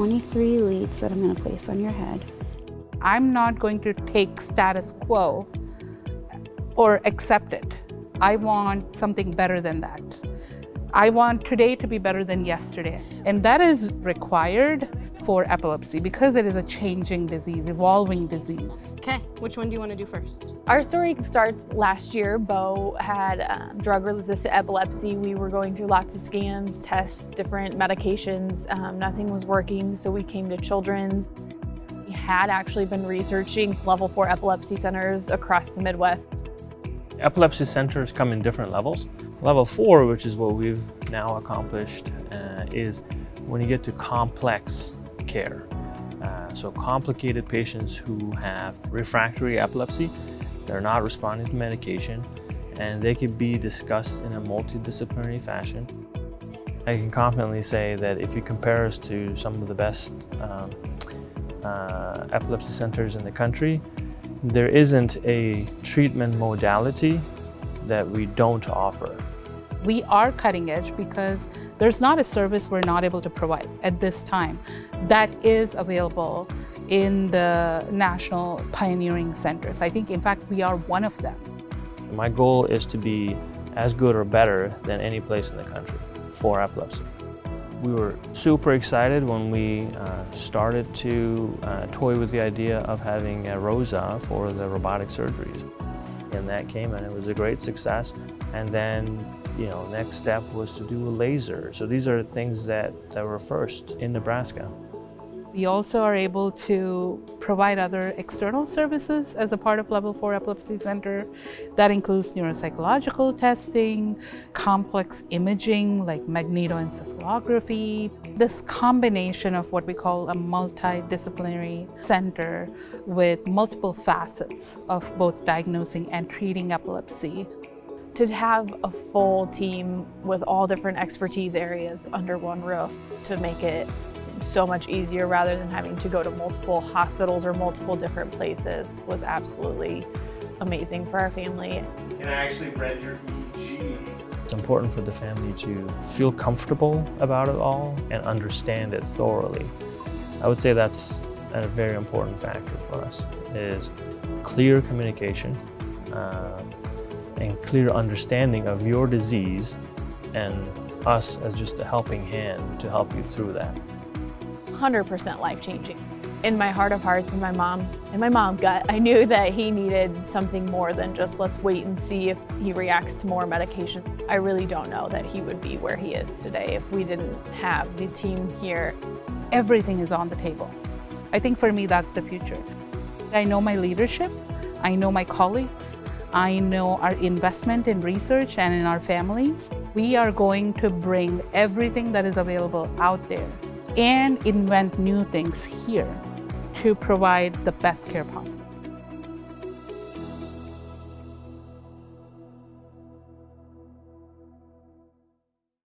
23 leads that I'm going to place on your head. I'm not going to take status quo or accept it. I want something better than that. I want today to be better than yesterday. And that is required for epilepsy because it is a changing disease, evolving disease. Okay, which one do you want to do first? Our story starts last year. Bo had drug-resistant epilepsy. We were going through lots of scans, tests, different medications. Nothing was working, so we came to Children's. We had actually been researching level 4 epilepsy centers across the Midwest. Epilepsy centers come in different levels. Level 4, which is what we've now accomplished, is when you get to complex care. So complicated patients who have refractory epilepsy, they're not responding to medication, and they can be discussed in a multidisciplinary fashion. I can confidently say that if you compare us to some of the best epilepsy centers in the country, there isn't a treatment modality that we don't offer. We are cutting edge because there's not a service we're not able to provide at this time that is available in the national pioneering centers. I think, in fact, we are one of them. My goal is to be as good or better than any place in the country for epilepsy. We were super excited when we started to toy with the idea of having a ROSA for the robotic surgeries. And that came and it was a great success. And then, next step was to do a laser. So these are things that were first in Nebraska. We also are able to provide other external services as a part of Level 4 Epilepsy Center. That includes neuropsychological testing, complex imaging like magnetoencephalography. This combination of what we call a multidisciplinary center with multiple facets of both diagnosing and treating epilepsy. To have a full team with all different expertise areas under one roof to make it so much easier rather than having to go to multiple hospitals or multiple different places was absolutely amazing for our family. And I actually read your EEG. It's important for the family to feel comfortable about it all and understand it thoroughly. I would say that's a very important factor for us, is clear communication and clear understanding of your disease and us as just a helping hand to help you through that. 100% life-changing. In my heart of hearts and my mom gut, I knew that he needed something more than just let's wait and see if he reacts to more medication. I really don't know that he would be where he is today if we didn't have the team here. Everything is on the table. I think for me, that's the future. I know my leadership, I know my colleagues, I know our investment in research and in our families. We are going to bring everything that is available out there and invent new things here to provide the best care possible.